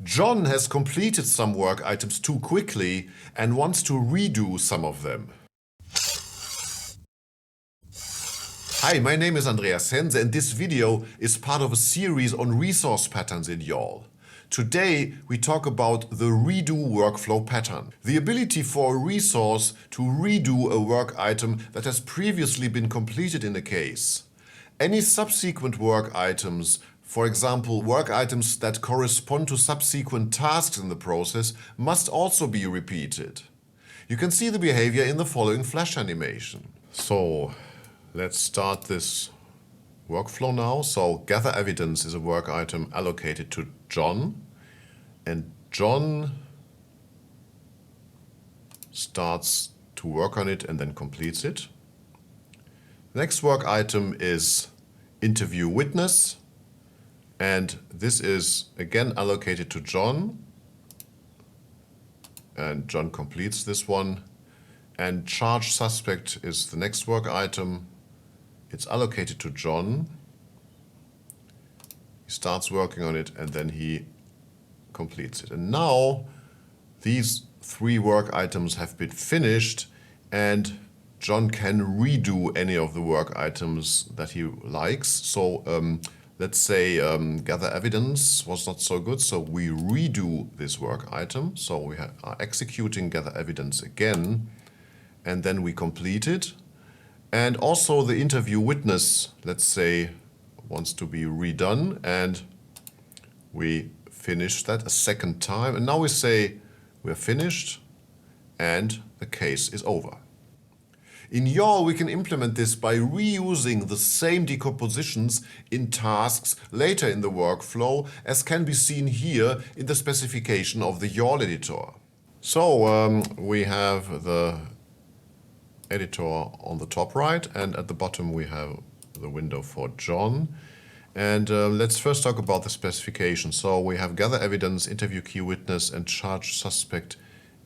John has completed some work items too quickly and wants to redo some of them. Hi, my name is Andreas Hense and this video is part of a series on resource patterns in YAWL. Today we talk about the redo workflow pattern. The ability for a resource to redo a work item that has previously been completed in a case. Any subsequent work items, for example, work items that correspond to subsequent tasks in the process, must also be repeated. You can see the behavior in the following flash animation. So let's start this workflow now. So gather evidence is a work item allocated to John, and John starts to work on it and then completes it. The next work item is interview witness, and this is again allocated to John, and John completes this one. And charge suspect is the next work item. It's allocated to John. He starts working on it and then he completes it. And now these three work items have been finished and John can redo any of the work items that he likes. So let's say gather evidence was not so good, so we redo this work item. So we are executing gather evidence again, and then we complete it. And also the interview witness, let's say, wants to be redone, and we finish that a second time. And now we say we're finished and the case is over. In YAWL, we can implement this by reusing the same decompositions in tasks later in the workflow, as can be seen here in the specification of the YAWL editor. So we have the editor on the top right, and at the bottom we have the window for John. And let's first talk about the specification. So we have gather evidence, interview key witness, and charge suspect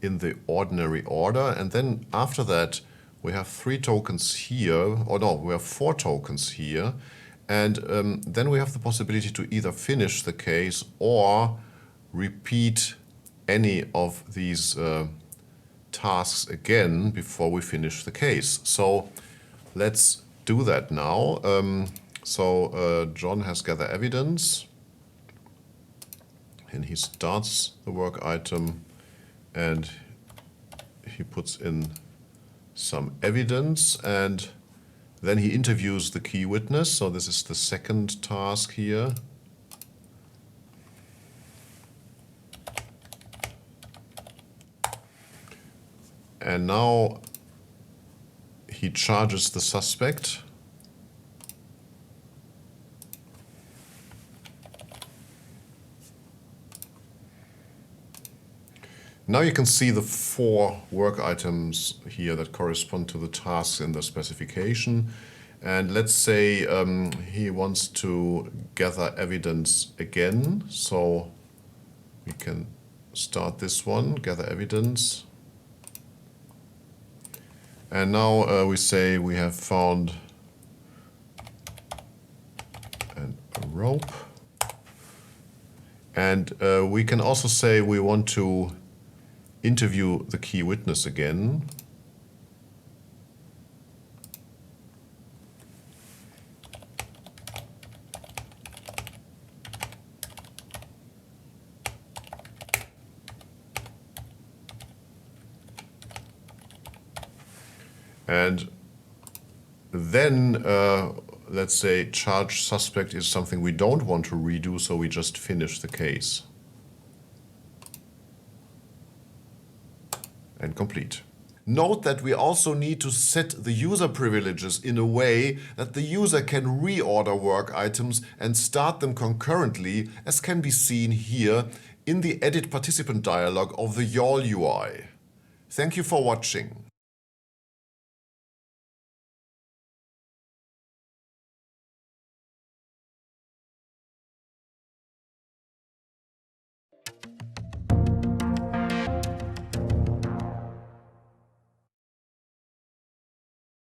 in the ordinary order. And then after that, we have 3 tokens here, or no, we have 4 tokens here. And then we have the possibility to either finish the case or repeat any of these tasks again before we finish the case. So let's do that now. John has gather evidence and he starts the work item and he puts in some evidence, and then he interviews the key witness. So this is the second task here. And now he charges the suspect. Now you can see the 4 work items here that correspond to the tasks in the specification. And let's say he wants to gather evidence again. So we can start this one, gather evidence. And now we say we have found a rope. And we can also say we want to interview the key witness again. And then let's say charge suspect is something we don't want to redo, so we just finish the case. And complete. Note that we also need to set the user privileges in a way that the user can reorder work items and start them concurrently, as can be seen here in the Edit Participant dialog of the YAWL UI. Thank you for watching.